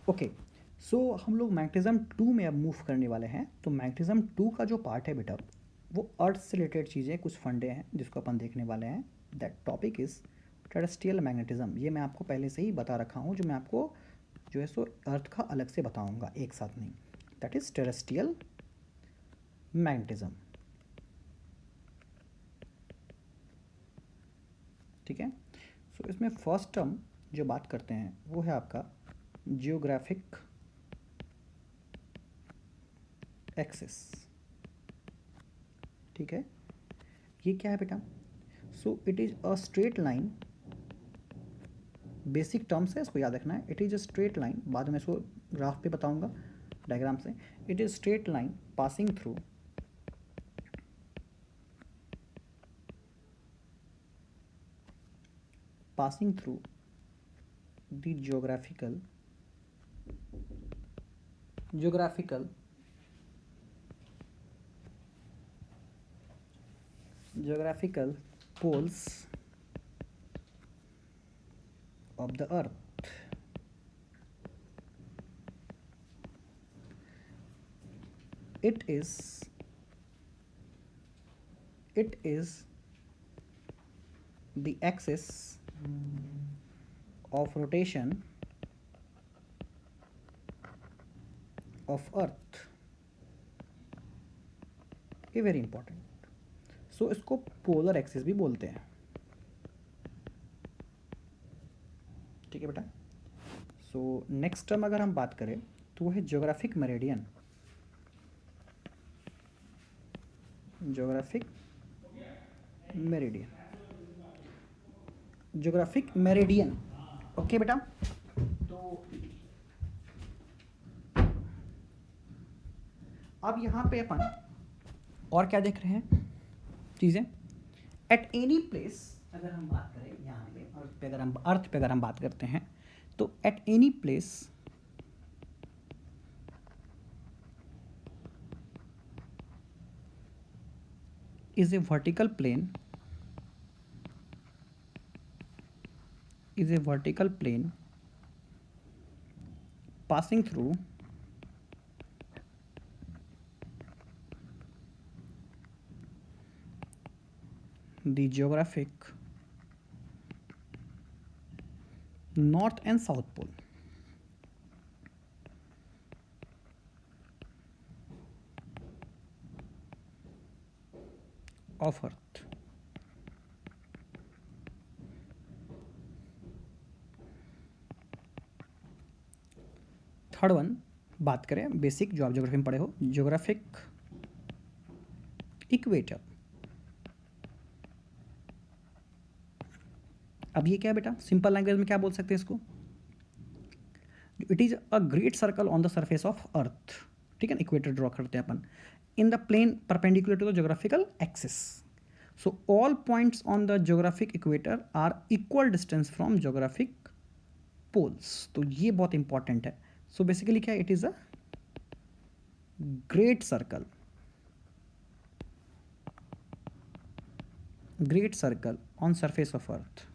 Okay, सो हम लोग magnetism 2 में अब मूव करने वाले हैं। तो मैग्नेटिज्म 2 का जो पार्ट है बेटा, वो अर्थ से रिलेटेड चीज़ें, कुछ फंडे हैं जिसको अपन देखने वाले हैं। That topic is terrestrial magnetism. ये मैं आपको पहले से ही बता रखा हूँ, जो मैं आपको जो है सो अर्थ का अलग से बताऊँगा, एक साथ नहीं। That is terrestrial magnetism. ठीक है। सो इसमें फर्स्ट टर्म जो बात करते हैं वो है आपका जियोग्राफिक एक्सिस। ठीक है, ये क्या है बेटा? सो it is a straight line. Basic terms है, इसको याद रखना है। It is a straight line, बाद में इसको ग्राफ पे बताऊंगा डायग्राम से। It is straight line passing through the geographical poles of the earth. It is the axis of rotation of earth. ये वेरी इंपॉर्टेंट। सो इसको पोलर एक्सिस भी बोलते हैं। ठीक है बेटा। सो नेक्स्ट टर्म अगर हम बात करें तो वो है geographic meridian. Geographic meridian, geographic meridian. Okay बेटा। तो अब यहाँ पे अपन और क्या देख रहे हैं चीज़ें? एट एनी प्लेस अगर हम बात करें, यहाँ पे अर्थ पे अगर हम बात करते हैं, तो at any place is a vertical plane passing through the geographic north and south pole of earth. Third one बात करें बेसिक, जो आप ज्योग्राफी में पढ़े हो, ज्योग्राफिक इक्वेटर। अब ये क्या है बेटा? सिंपल लैंग्वेज में क्या बोल सकते हैं इसको? It is a great circle on the surface of earth. ठीक है ना, इक्वेटर ड्रॉ करते हैं अपन in the plane perpendicular to the geographical axis. So all points on the geographic equator are equal distance from geographic poles. तो ये बहुत important है। सो बेसिकली क्या, it is a great circle on surface of earth.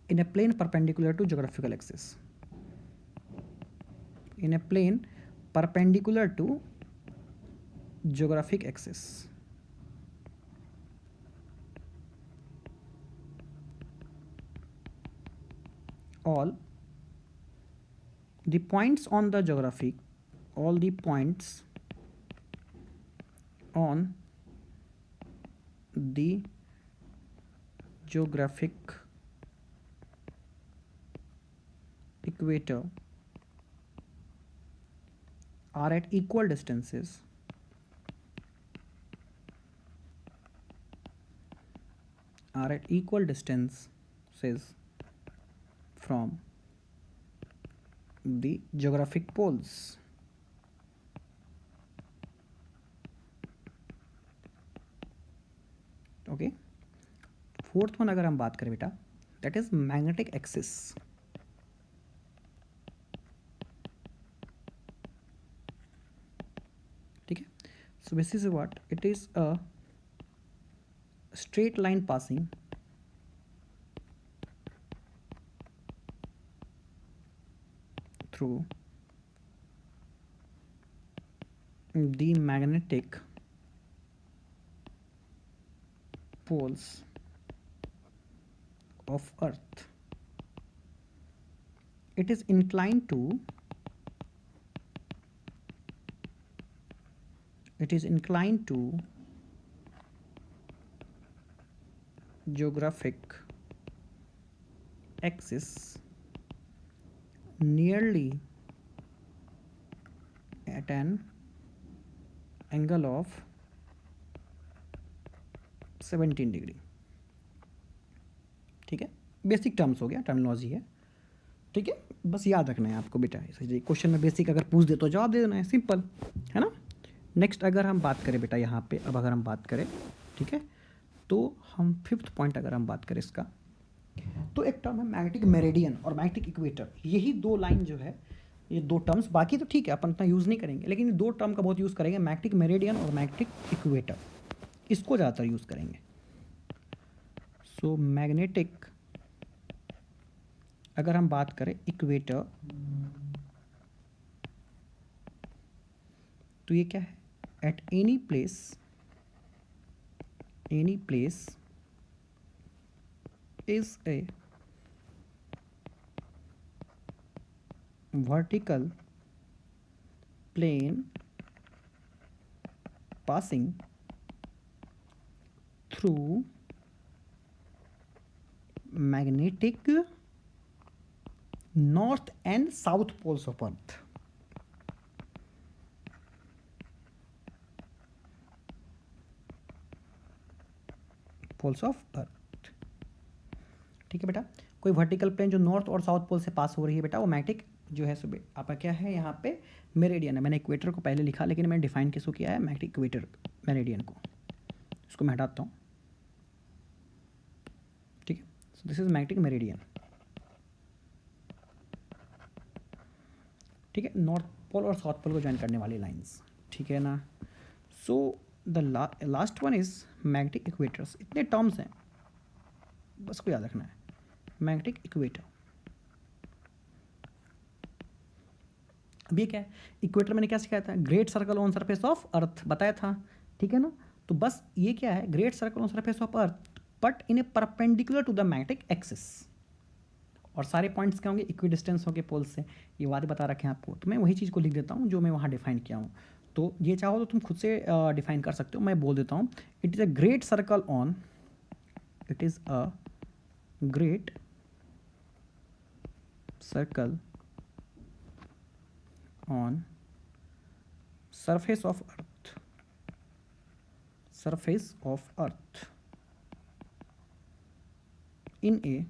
in a plane perpendicular to geographical axis. In a plane perpendicular to geographic axis. All the points on the geographic, all the points on the geographic equator are at equal distances from the geographic poles. Okay, fourth one अगर हम बात करें बेटा, that is magnetic axis. ठीक है। सो this is what it is a straight line passing through the magnetic poles of Earth. It is inclined to geographic axis nearly at an angle of 17 degree. ठीक है, basic terms हो गया, terminology है। ठीक है, बस याद रखना है आपको बेटा, क्वेश्चन में बेसिक अगर पूछ दे तो जवाब दे देना है, सिंपल है ना। नेक्स्ट अगर हम बात करें बेटा यहाँ पे, अब अगर हम बात करें, ठीक है, तो हम 5th पॉइंट अगर हम बात करें इसका, तो एक टर्म है मैग्नेटिक मेरिडियन और मैग्नेटिक इक्वेटर। यही दो लाइन जो है, ये दो टर्म्स, बाकी तो ठीक है अपन इतना यूज़ नहीं करेंगे, लेकिन ये दो टर्म का बहुत यूज़ करेंगे, मैग्नेटिक मेरिडियन और मैग्नेटिक इक्वेटर, इसको ज़्यादातर यूज़ करेंगे। सो मैग्नेटिक, अगर हम बात करें इक्वेटर, तो ये क्या है, at any place is a vertical plane passing through magnetic north and south poles of Earth. Poles of earth. ठीक है बेटा, कोई वर्टिकल प्लेन जो नॉर्थ और साउथ पोल से पास हो रही है बेटा, वो मैग्नेटिक जो है सुबह आपका क्या है यहाँ पे, मेरिडियन है। मैंने इक्वेटर को पहले लिखा, लेकिन मैंने डिफाइन किसको किया है, मैग्नेटिक इक्वेटर मेरिडियन को। इसको मैं हटाता हूँ। ठीक है, सो दिस इज मैग्नेटिक मेरिडियन। ठीक है, नॉर्थ पोल और साउथ पोल को ज्वाइन करने वाली लाइंस। ठीक है ना। So the last one is magnetic equators. इतने टर्म्स हैं, बस को याद रखना है, मैग्नेटिक इक्वेटर। अब ये क्या है, इक्वेटर मैंने क्या सिखाया था, great circle on surface of अर्थ बताया था। ठीक है ना, तो बस ये क्या है, great circle on surface of earth but in a perpendicular to the magnetic axis. और सारे पॉइंट्स क्या होंगे, इक्वी डिस्टेंस होंगे पोल से, ये बातें बता रखे हैं आपको। तो मैं वही चीज़ को लिख देता हूँ जो मैं वहाँ डिफाइन किया हूँ। तो ये चाहो तो तुम खुद से डिफाइन कर सकते हो, मैं बोल देता हूँ, it is a great circle on, it is a great circle on surface of earth in a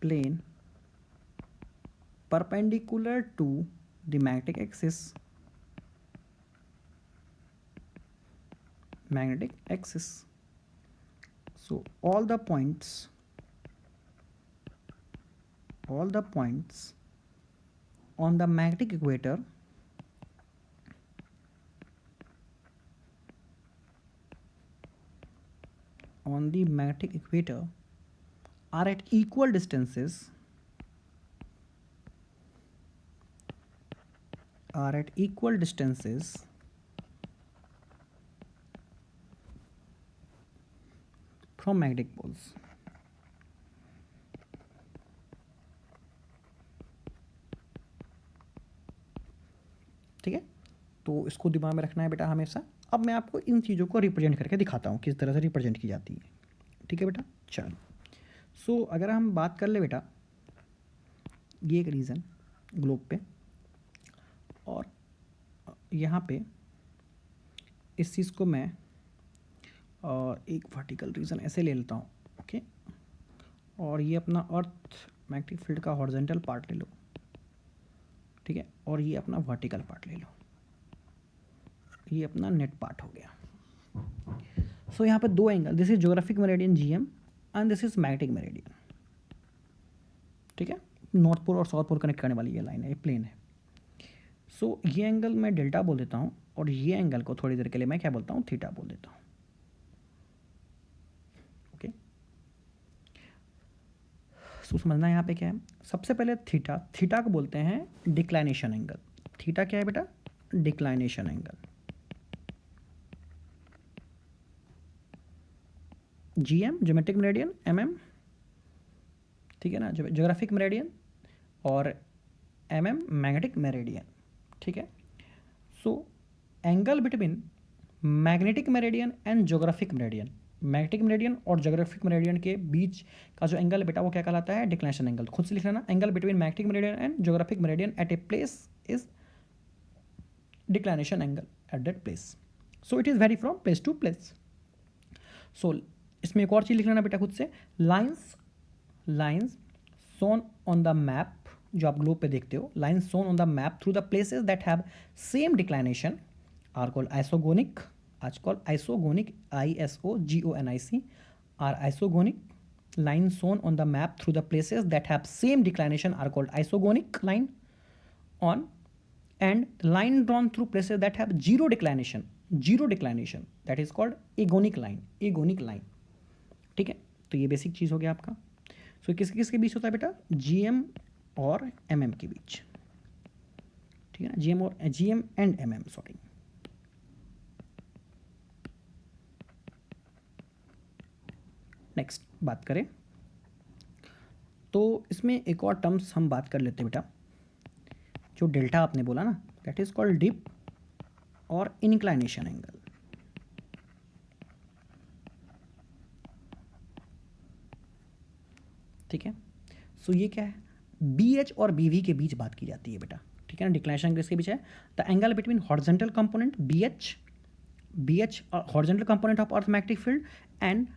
plane perpendicular to the magnetic axis, so all the points on the magnetic equator are at equal distances from magnetic poles। ठीक है, तो इसको दिमाग में रखना है बेटा हमेशा। अब मैं आपको इन चीज़ों को रिप्रेजेंट करके दिखाता हूँ किस तरह से रिप्रेजेंट की जाती है। ठीक है बेटा, चलो। सो अगर हम बात कर ले बेटा, ये एक रीज़न ग्लोब पे, और यहाँ पे इस चीज़ को मैं एक वर्टिकल रीज़न ऐसे ले लेता हूँ। ओके, और ये अपना अर्थ मैग्नेटिक फील्ड का हॉरिजॉन्टल पार्ट ले लो। ठीक है, और ये अपना वर्टिकल पार्ट ले लो, ये अपना नेट पार्ट हो गया। सो यहाँ पे दो angle, this is geographic meridian GM and this is magnetic meridian. ठीक है, नॉर्थ पोल और साउथ पोल कनेक्ट करने वाली ये लाइन है, ये प्लेन है। सो ये एंगल मैं डेल्टा बोल देता हूँ, और ये एंगल को थोड़ी देर के लिए मैं क्या बोलता हूँ, थीटा बोल देता हूँ। सो समझना यहाँ पे क्या है, सबसे पहले थीटा, थीटा को बोलते हैं डिक्लाइनेशन एंगल। थीटा क्या है बेटा? Declination angle. GM geometric meridian, MM, ठीक है ना, ज्योग्राफिक मेरिडियन, और एमएम मैग्नेटिक मेरिडियन, ठीक है। So angle between magnetic meridian and geographic meridian, magnetic meridian और ज्योग्राफिक मेरिडियन के बीच का जो एंगल है बेटा वो क्या कहलाता है? Declination angle. खुद से लिख लेना, angle between magnetic meridian and geographic meridian at a place is declination angle at that place. So it is very from place to place. So इसमें एक और चीज़ लिख लेना बेटा खुद से, lines shown on the map, जो आप ग्लोब पे देखते हो, lines shown on the map through the places that have same declination are called isogonic, आज called isogonic, ISOGONIC, are isogonic. Lines shown on the map through the places that have same declination are called isogonic line on, and line drawn through places that have zero declination that is called agonic line, ठीक है। तो ये basic चीज़ हो गया आपका। सो किसके किसके बीच होता है बेटा? GM और MM के बीच, ठीक है ना, GM and MM, sorry. Next बात करें तो इसमें एक और टर्म्स हम बात कर लेते हैं बेटा, जो डेल्टा आपने बोला ना, दैट इज कॉल्ड डिप और इंक्लाइनेशन एंगल। ठीक है, सो ये क्या है? BH और BV के बीच बात की जाती है बेटा, ठीक है ना। डिक्लाइनेशन किसके बीच है? The angle between horizontal component BH horizontal component of earth magnetic field and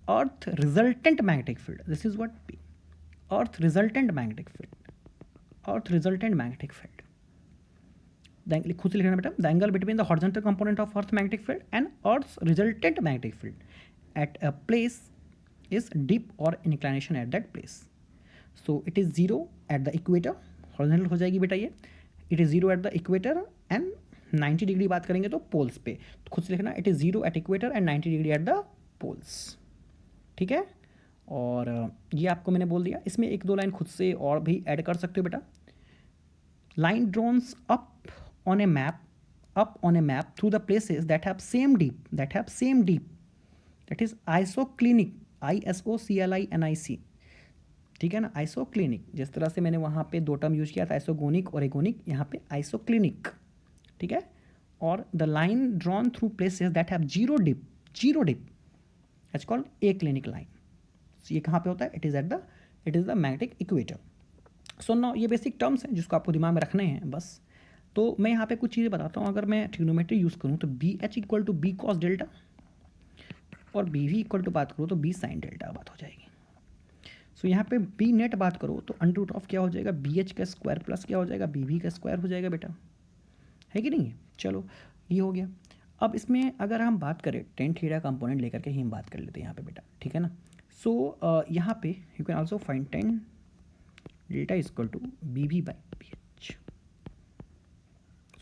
earth resultant magnetic field, this is what P, earth resultant magnetic field. खुद से लिखना बेटा, the angle between the horizontal component of earth magnetic field and earth resultant magnetic field at a place is dip or inclination at that place. So it is 0 at the equator, horizontal हो जाएगी बेटा ये, it is 0 at the equator and 90 degree बात करेंगे तो poles पे, तो खुद से लिखना it is 0 at equator and 90 degree at the poles, ठीक है। और ये आपको मैंने बोल दिया। इसमें एक दो लाइन खुद से और भी ऐड कर सकते हो बेटा। Line drawn up on a map through the places that have same dip that is isoclinic, ISOCLINIC, ठीक है ना, आइसोक्लिनिक। जिस तरह से मैंने वहाँ पे दो टर्म यूज किया था, आइसोगोनिक और एगोनिक, यहाँ पे आइसोक्लिनिक, ठीक है। और the line drawn through places that have zero dip it's called aclinic line. ये कहाँ पे होता है? It is the magnetic equator. So now ये बेसिक टर्म्स हैं जिसको आपको दिमाग में रखने हैं बस। तो मैं यहाँ पे कुछ चीज़ें बताता हूँ। अगर मैं ट्रिग्नोमेट्री यूज़ करूँ तो BH equal to B cos delta और BV इक्वल टू बात करो तो B sin डेल्टा बात हो जाएगी। सो यहाँ पे B नेट बात करो तो अंडर रूट ऑफ क्या हो जाएगा? BH का स्क्वायर प्लस क्या हो जाएगा? BV का स्क्वायर हो जाएगा बेटा, है कि नहीं? चलो ये हो गया। अब इसमें अगर हम बात करें टेन थीटा कंपोनेंट लेकर के ही हम बात कर लेते हैं यहाँ पे बेटा, ठीक है ना। सो यहाँ पे you can also find tan delta equal to BV by BH।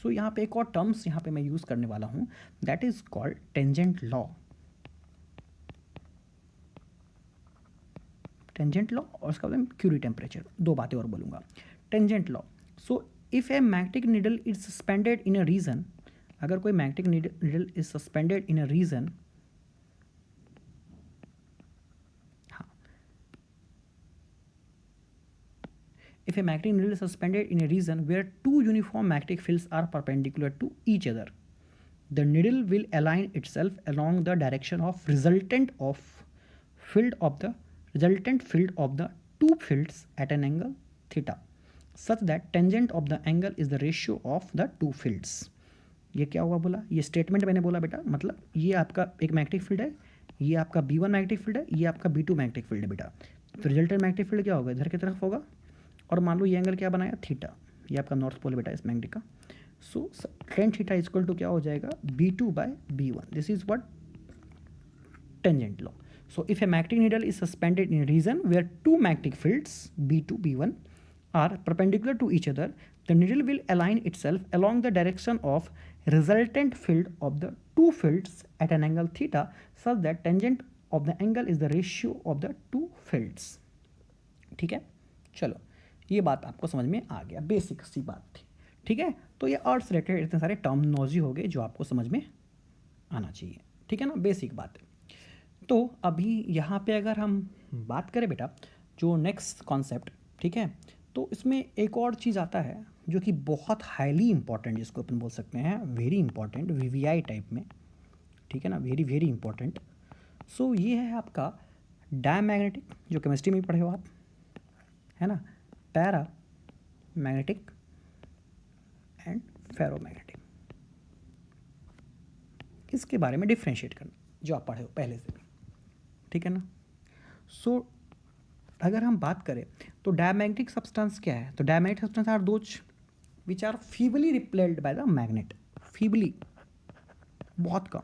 So यहाँ पे एक और टर्म्स यहाँ पे मैं यूज़ करने वाला हूँ, that is called tangent law और उसका मतलब क्यूरी टेम्परेचर। दो बातें और बोलूँगा। Tangent law, so if a magnetic needle is suspended in a region, अगर कोई magnetic needle is suspended in a region, हाँ, if a magnetic needle is suspended in a region where two uniform magnetic fields are perpendicular to each other, the needle will align itself along the direction of resultant field of the two fields at an angle theta, such that tangent of the angle is the ratio of the two fields। ये क्या हुआ बोला? ये statement मैंने बोला बेटा, मतलब ये आपका एक मैग्नेटिक फील्ड है, ये आपका B1 मैग्नेटिक फील्ड है, ये आपका B2 मैग्नेटिक फील्ड है बेटा। तो रिजल्टेंट मैग्नेटिक फील्ड क्या होगा? इधर की तरफ होगा। और मान लो ये एंगल क्या बनाया? थीटा, ये आपका नॉर्थ पोल बेटा इस मैग्नेटिक का। So tan theta equal to क्या हो जाएगा? B2 by B1। This is what tangent law. So if a magnetic needle is suspended in a region where two magnetic fields B2, B1 are perpendicular to each other, the needle will align itself along the direction of resultant field of the two fields at an angle theta, such that tangent of the angle is the ratio of the two fields। ठीक है, चलो ये बात आपको समझ में आ गया, basic सी बात थी। ठीक है, तो ये अर्थ से रिलेटेड इतने सारे टर्मिनोलॉजी हो गए जो आपको समझ में आना चाहिए। ठीक है ना, बेसिक बात है। तो अभी यहाँ पे अगर हम बात करें बेटा जो नेक्स्ट कॉन्सेप्ट, ठीक है, तो इसमें एक और चीज़ आता है जो कि बहुत हाईली इंपॉर्टेंट, जिसको अपन बोल सकते हैं वेरी इंपॉर्टेंट, वीवीआई टाइप में, ठीक है ना, वेरी वेरी इंपॉर्टेंट। सो ये है आपका डायमैग्नेटिक, जो केमिस्ट्री में भी पढ़े हो आप, है ना, पैरा मैग्नेटिक एंड फेरोमैग्नेटिक। इसके बारे में डिफ्रेंशिएट करना जो आप पढ़े हो पहले से भी, ठीक है ना। सो अगर हम बात करें तो डायमैग्नेटिक सब्सटेंस क्या है, तो diamagnetic substance are those which are feebly repelled by the magnet, feebly बहुत कम,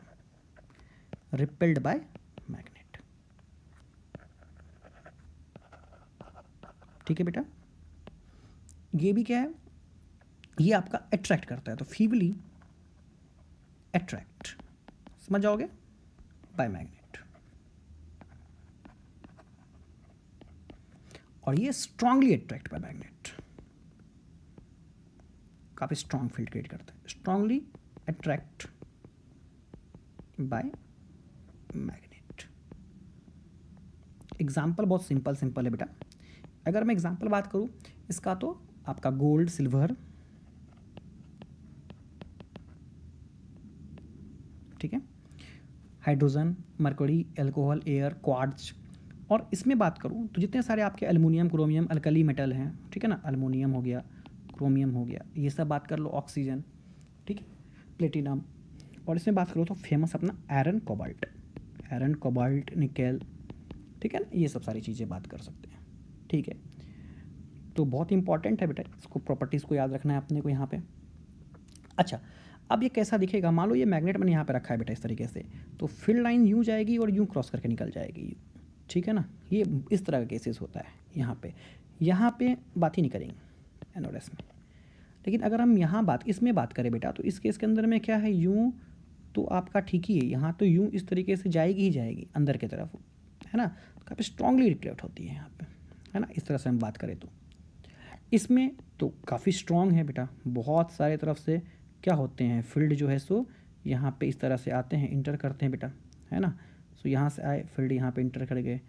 रिपेल्ड बाय मैग्नेट। ठीक है बेटा, ये भी क्या है, ये आपका अट्रैक्ट करता है, तो फीबली अट्रैक्ट, समझ जाओगे, बाय मैग्नेट। और ये स्ट्रांगली अट्रैक्ट बाय मैग्नेट, काफी स्ट्रांग फील्ड क्रिएट करता है, strongly attract bye magnet. Example बहुत सिंपल सिंपल है बेटा, अगर मैं एग्जाम्पल बात करूं इसका, तो आपका गोल्ड, सिल्वर, ठीक है, hydrogen, mercury, alcohol, air, quartz. और इसमें बात करूं तो जितने सारे आपके एल्युमिनियम, क्रोमियम, अल्कली मेटल हैं, ठीक है ना, अल्युमिनियम हो गया, क्रोमियम हो गया, ये सब बात कर लो, ऑक्सीजन, ठीक है, प्लेटिनम। और इसमें बात करो तो फेमस अपना iron, cobalt, iron, cobalt, nickel, ठीक है ना, ये सब सारी चीज़ें बात कर सकते हैं। ठीक है, तो बहुत इंपॉर्टेंट है बेटा, इसको प्रॉपर्टीज़ को याद रखना है अपने को यहाँ पे। अच्छा, अब ये कैसा दिखेगा, मान लो ये मैग्नेट मैंने यहाँ पे रखा है बेटा इस तरीके से, तो फील्ड लाइन यूँ जाएगी और यूँ क्रॉस करके निकल जाएगी, ठीक है ना, ये इस तरह का केसेस होता है। यहाँ पे बात ही नहीं करेंगे एनोडस में, लेकिन अगर हम यहाँ इसमें बात करें बेटा, तो इस केस के अंदर में क्या है, यूँ तो आपका ठीक ही है, यहाँ तो यूँ इस तरीके से जाएगी ही जाएगी अंदर की तरफ, है ना, काफ़ी स्ट्रांगली रिफ्लेक्ट होती है यहाँ पे, है ना, इस तरह से हम बात करें तो इसमें तो काफ़ी स्ट्रांग है बेटा, बहुत सारे तरफ से क्या होते हैं फील्ड जो है सो यहाँ पे इस तरह से आते हैं, इंटर करते हैं बेटा, है ना। सो यहाँ से आए फील्ड यहाँ पे इंटर कर गए,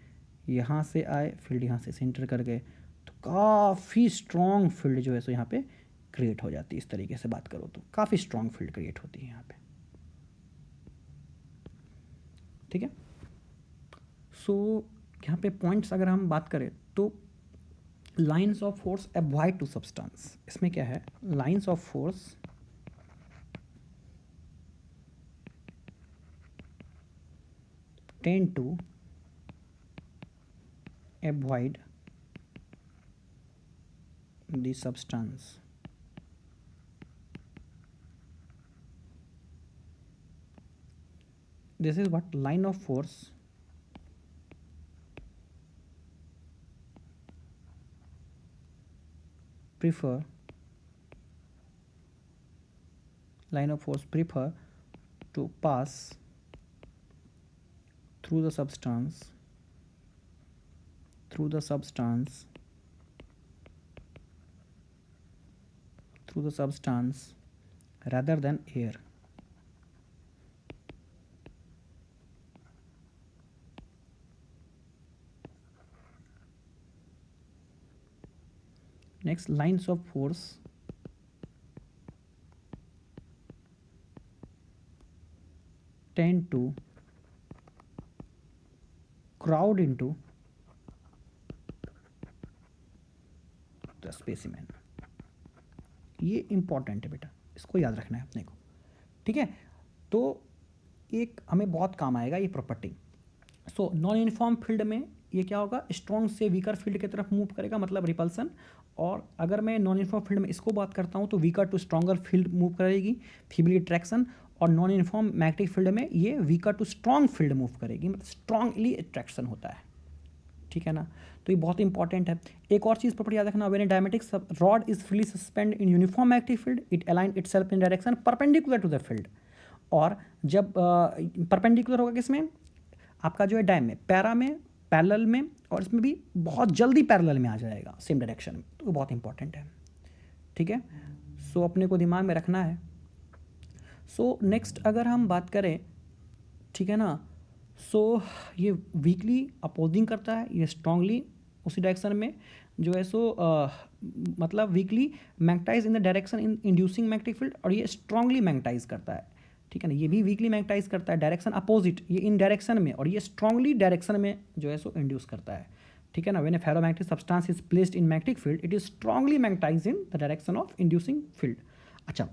यहाँ से आए फील्ड यहाँ से इंटर कर गए, तो काफ़ी स्ट्रांग फील्ड जो है सो यहाँ पे क्रिएट हो जाती है। इस तरीके से बात करो तो काफ़ी स्ट्रांग फील्ड क्रिएट होती है यहाँ पे, ठीक है। सो यहाँ पे पॉइंट्स अगर हम बात करें तो lines of force avoid to substance, इसमें क्या है, lines of force tend to avoid the substance. This is what line of force prefer to pass through the substance rather than air. Next, lines of force tend to crowd into the specimen. ये important है बेटा, इसको याद रखना है अपने को, ठीक है। तो एक हमें बहुत काम आएगा ये property. So non uniform field में ये क्या होगा, स्ट्रॉन्ग से वीकर फील्ड की तरफ मूव करेगा, मतलब रिपल्सन। और अगर मैं नॉन यूनिफॉर्म फील्ड में इसको बात करता हूँ तो weaker to stronger field move करेगी, फीबली अट्रैक्शन। और नॉन यूनिफॉर्म मैग्नेटिक फील्ड में ये weaker to strong field move करेगी, मतलब स्ट्रॉन्गली अट्रैक्शन होता है, ठीक है ना। तो ये बहुत इंपॉर्टेंट है। एक और चीज़ प्रॉपर्टी याद रखना, when a diamagnetic rod is freely suspend in uniform magnetic field it align itself in direction perpendicular to the field. और जब परपेंडिकुलर होगा किसमें, आपका जो है डैम में, पैरा में पैरेलल में, और इसमें भी बहुत जल्दी पैरेलल में आ जाएगा सेम डायरेक्शन में, तो वो बहुत इंपॉर्टेंट है। ठीक है, सो अपने को दिमाग में रखना है। सो नेक्स्ट अगर हम बात करें, ठीक है ना, सो ये वीकली अपोजिंग करता है, ये स्ट्रांगली उसी डायरेक्शन में जो है सो मतलब weakly magnetize in the direction in inducing magnetic field, और ये स्ट्रांगली मैग्नेटाइज करता है। ठीक है ना, ये भी वीकली मैग्नेटाइज करता है डायरेक्शन अपोजिट, ये इन डायरेक्शन में, और ये स्ट्रांगली डायरेक्शन में जो है सो इंड्यूस करता है। ठीक है ना, when a ferromagnetic substance is placed in magnetic field it is strongly magnetize in the direction of inducing field. अच्छा,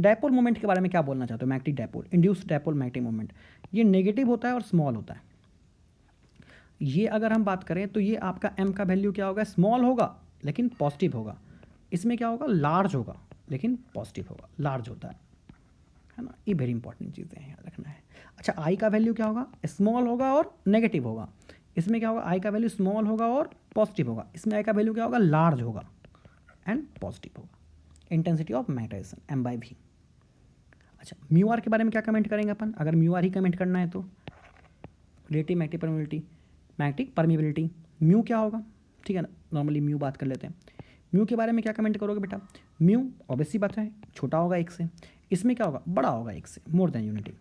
डायपोल मोमेंट के बारे में क्या बोलना चाहते हो? Magnetic dipole, induce dipole magnetic moment, ये नेगेटिव होता है और स्मॉल होता है। ये अगर हम बात करें तो ये आपका m का वैल्यू क्या होगा? स्मॉल होगा लेकिन पॉजिटिव होगा। इसमें क्या होगा? लार्ज होगा लेकिन पॉजिटिव होगा, लार्ज होता है ना। ये वेरी इंपॉर्टेंट चीज़ें हैं, याद रखना है। अच्छा, आई का वैल्यू क्या होगा? स्मॉल होगा और नेगेटिव होगा। इसमें क्या होगा? आई का वैल्यू स्मॉल होगा और पॉजिटिव होगा। इसमें आई का वैल्यू क्या होगा? लार्ज होगा एंड पॉजिटिव होगा। Intensity of magnetization M by V. अच्छा, म्यू आर के बारे में क्या कमेंट करेंगे अपन? अगर म्यू आर ही कमेंट करना है तो relative magnetic permeability, magnetic permeability, mu क्या होगा? ठीक है ना, नॉर्मली म्यू बात कर लेते हैं। म्यू के बारे में क्या कमेंट करोगे बेटा? म्यू ऑब्वियसली बात है छोटा होगा एक से, इसमें क्या होगा? बड़ा होगा एक से, मोर देन यूनिटी,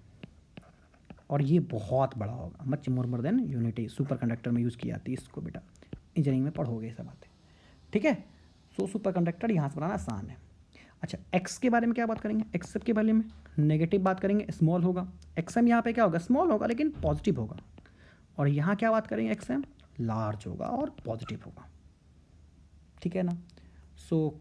और ये बहुत बड़ा होगा, much more than unity. Super conductor में यूज़ की जाती है इसको बेटा, इंजीनियरिंग में पढ़ोगे ये सब बातें। ठीक है, सो सुपर कंडक्टर यहाँ से बनाना आसान है। अच्छा, एक्स के बारे में क्या बात करेंगे? एक्स के बारे में नेगेटिव बात करेंगे, स्मॉल होगा। एक्सएम यहाँ पे क्या होगा? स्मॉल होगा लेकिन पॉजिटिव होगा। और यहाँ क्या बात करेंगे? एक्सएम लार्ज होगा और पॉजिटिव होगा। ठीक है ना। सो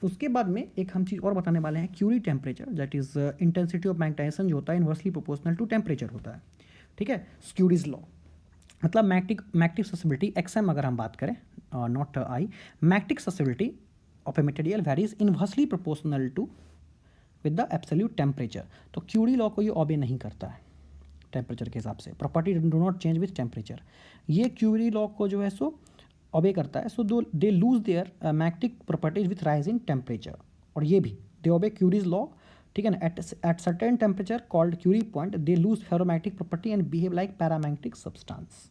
उसके बाद में एक हम चीज़ और बताने वाले हैं, Curie temperature, that is intensity of magnetization जो होता है इन्वर्सली प्रोपोर्शनल टू टेम्परेचर होता है। ठीक है, क्यूरीज लॉ मतलब मैग्नेटिक ससेबिलिटी एक्सएम अगर हम बात करें, not I, magnetic susceptibility of a material varies inversely proportional to with the absolute temperature. तो क्यूरी लॉ को ये ऑबे नहीं करता है टेम्परेचर के हिसाब से, property do not change with temperature. ये क्यूरी लॉ को जो है सो ऑबे करता है। So they lose their magnetic properties with rise in temperature, और ये भी दे ऑबे क्यूरीज लॉ। ठीक है ना, at certain temperature called Curie point they lose ferromagnetic property and behave like paramagnetic substance.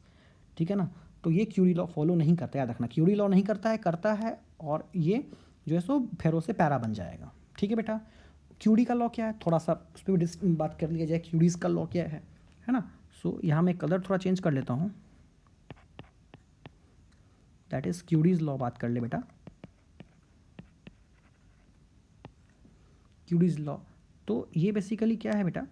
ठीक है ना, तो ये क्यूरी लॉ फॉलो नहीं करता, याद रखना। क्यूरी लॉ नहीं करता है और ये जो है सो फेरो से पैरा बन जाएगा। ठीक है बेटा, क्यूरी का लॉ क्या है, थोड़ा सा उस पर भी बात कर लिया जाए, क्यूरीज का लॉ क्या है ना। सो यहाँ मैं कलर थोड़ा चेंज कर लेता हूँ, दैट इज क्यूरीज लॉ बात कर ले बेटा। क्यूरीज लॉ तो ये बेसिकली क्या है बेटा?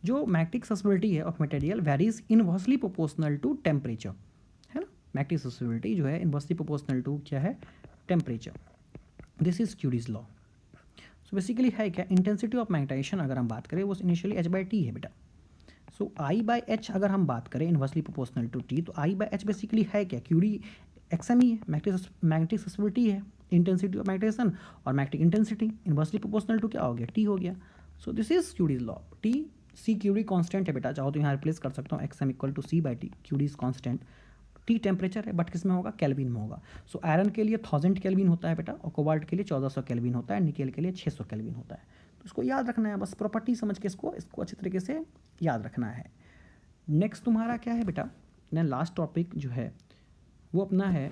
जो मैग्नेटिक ससेबिलिटी है of material varies inversely proportional to temperature, है ना। मैग्नेटिक ससेबिलिटी जो है इनवर्सली प्रोपोर्शनल टू क्या है? Temperature. This is Curie's law. So basically है क्या? इंटेंसिटी ऑफ मैग्नेटाइजेशन अगर हम बात करें वो इनिशियली एच बाई टी है बेटा। सो आई बाई एच अगर हम बात करें इनवर्सली प्रोपोर्शनल टू टी, तो आई बाई एच बेसिकली है क्या? क्यूरी एक्सएम ही है, मैग्नेटिक ससेबिलिटी है, इंटेंसिटी ऑफ मैग्नेटाइजेशन और magnetic intensity inversely proportional to क्या हो गया? टी हो गया। So this is Curie's law. T C Curie constant है बेटा, चाहो तो यहाँ रिप्लेस कर सकता हूँ, XM equal to C by T, Curie is constant. T temperature है बट किस में होगा? केल्विन में होगा। सो आयरन के लिए 1000 केल्विन होता है बेटा, और कोबाल्ट के लिए 1400 केल्विन होता है, निकेल के लिए 600 केल्विन होता है। तो इसको याद रखना है, बस प्रॉपर्टी समझ के इसको अच्छी तरीके से याद रखना है। नेक्स्ट तुम्हारा क्या है बेटा? ना लास्ट टॉपिक जो है वो अपना है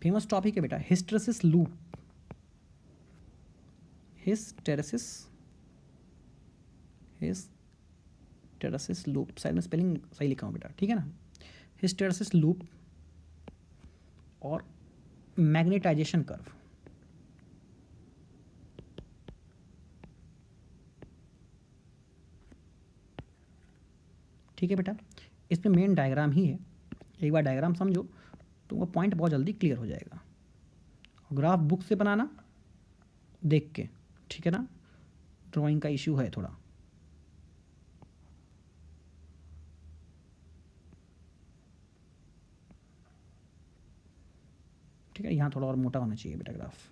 फेमस टॉपिक है बेटा, हिस्टेरेसिस लूप। हिस्टेरेसिस लूप, शायद मैं स्पेलिंग सही लिखा हूँ बेटा, ठीक है ना। हिस्टेरेसिस लूप और मैग्नेटाइजेशन कर्व। ठीक है बेटा, इसमें मेन डायग्राम ही है, एक बार डायग्राम समझो तो वो पॉइंट बहुत जल्दी क्लियर हो जाएगा। ग्राफ बुक से बनाना देख के, ठीक है ना, ड्राइंग का इशू है थोड़ा। ठीक है, यहाँ थोड़ा और मोटा होना चाहिए बेटा ग्राफ।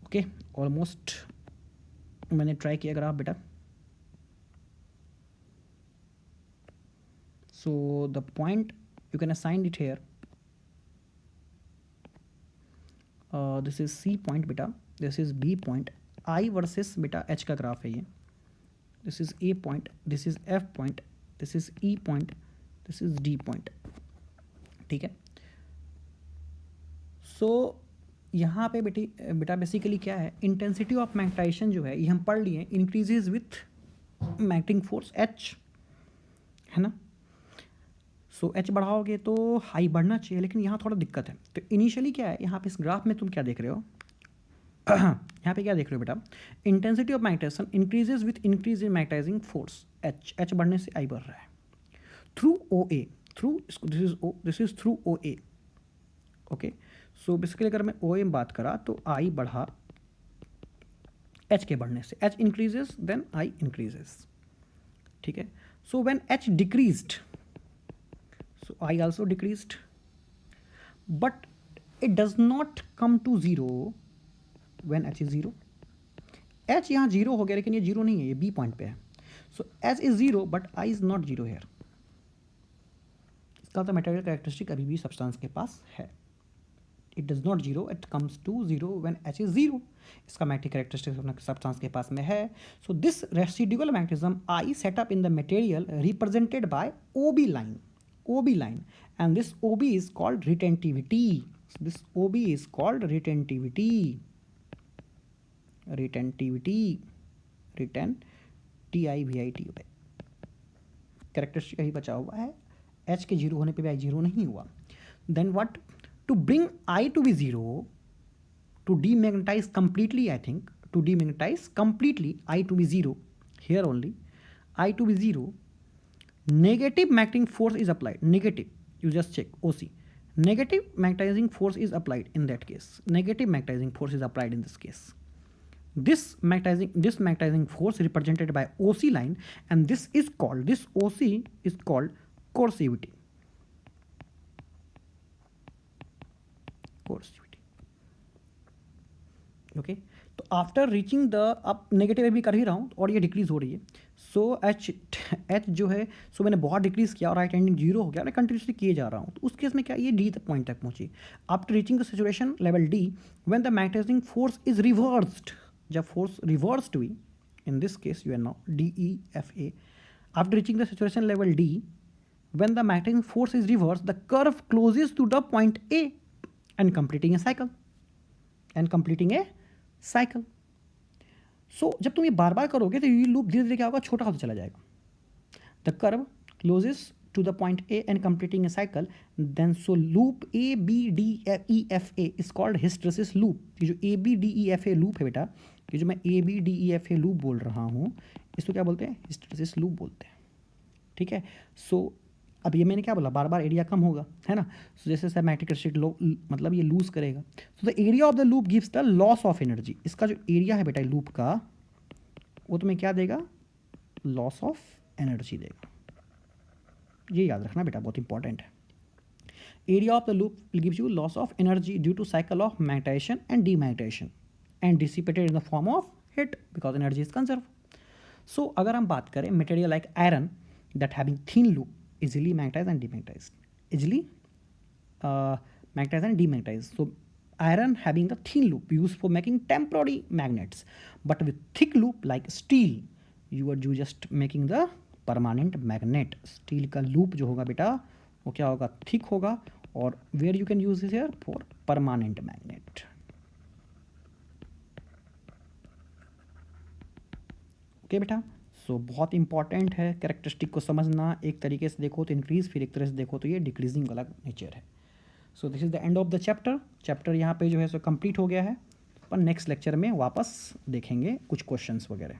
ओके, ऑलमोस्ट मैंने ट्राई किया ग्राफ बेटा, so the point you can assign it here, this is C point बेटा, this is B point, I versus बेटा एच का ग्राफ है ये, this is A point, this is F point, this is E point, this is D point, ठीक है। सो यहाँ पे बेटा बेसिकली क्या है, इंटेंसिटी ऑफ मैग्नेटाइजेशन जो है ये हम पढ़ लिए, increases with magnetic force H, है ना। सो एच बढ़ाओगे तो हाई बढ़ना चाहिए, लेकिन यहाँ थोड़ा दिक्कत है। तो इनिशियली क्या है, यहाँ पे इस ग्राफ में तुम क्या देख रहे हो यहाँ पे क्या देख रहे हो बेटा, intensity of magnetization increases with increase in magnetizing force H, H बढ़ने से आई बढ़ रहा है through O A, through this is through O A, okay. So basically अगर मैं ओ ए में बात करा तो आई बढ़ा एच के बढ़ने से, H increases then I increases, ठीक है। So when H decreased, so I also decreased, but it does not come to zero when h is zero. h यहाँ जीरो हो गया, लेकिन ये जीरो नहीं है, ये b पॉइंट पे है। so h is zero but I is not zero here। इसका तो मटेरियल कैरेक्टरिस्टिक अभी भी सब्सटेंस के पास है, it does not zero, it comes to zero when h is zero। इसका मैग्नेटिक कैरेक्टरिस्टिक सब्सटेंस के पास में है। so this residual magnetism I set up in the material represented by OB line, OB line, and this OB is called retentivity। So this OB is called retentivity, retentivity, retentivity, characteristic यही बचा हुआ है, H के zero होने पे भी I zero नहीं हुआ। Then what? To bring I to be zero, to demagnetize completely, I think, to demagnetize completely I to be zero, here only, I to be zero, negative magnetic force is applied, negative, you just check OC, negative magnetizing force is applied in that case, negative magnetizing force is applied in this case, this magnetizing force represented by OC line, and this OC is called coercivity, okay. तो after reaching the, अब negative भी कर ही रहा हूँ और ये decrease हो रही है। सो एच जो है, सो मैंने बहुत डिक्रीज किया और राइट हैंडिंग जीरो हो गया, मैं कंटिन्यूसली किए जा रहा हूँ। तो उस केस में क्या, ये डी तक पॉइंट तक पहुँची। After reaching the situation level D when the magnetizing force is reversed, जब फोर्स रिवर्स्ड हुई, in this case you are now D E F A, after reaching the situation level D when the magnetic force is reversed, the curve closes to the point A and completing a cycle, so जब तुम ये बार बार करोगे तो ये loop धीरे धीरे क्या होगा, छोटा होता चला जाएगा। the curve closes to the point A and completing a cycle, then so loop A B D E F A is called hysteresis loop। ये जो A B D E F A loop है बेटा, ये जो मैं A B D E F A loop बोल रहा हूँ, इसको क्या बोलते हैं, hysteresis loop बोलते हैं, ठीक है। सो अब ये मैंने क्या बोला, बार बार एरिया कम होगा, है ना। सो जैसे जैसे मैग्नेटिक कैरेक्टरिस्टिक मतलब ये लूज करेगा, so the area of the loop gives the loss of energy. इसका जो एरिया है बेटा लूप का, वो तुम्हें क्या देगा, लॉस ऑफ एनर्जी देगा। ये याद रखना बेटा, बहुत इंपॉर्टेंट है। Area of the loop gives you loss of energy due to cycle of magnetization and demagnetization and dissipated in the form of heat because energy is conserve. सो अगर हम बात करें material like iron that having thin loop, easily magnetized and demagnetized, easily magnetized and demagnetized. So iron having the thin loop used for making temporary magnets, but with thick loop like steel you are just making the permanent magnet। steel का loop जो होगा बेटा वो क्या होगा, thick होगा, और where you can use this here for permanent magnet। Okay बेटा, सो बहुत इंपॉर्टेंट है कैरेक्टरिस्टिक को समझना। एक तरीके से देखो तो इंक्रीज, फिर एक तरह से देखो तो ये डिक्रीजिंग वाला नेचर है। सो this is the end of the chapter यहाँ पे जो है सो कंप्लीट हो गया है। अपन नेक्स्ट लेक्चर में वापस देखेंगे कुछ क्वेश्चंस वगैरह।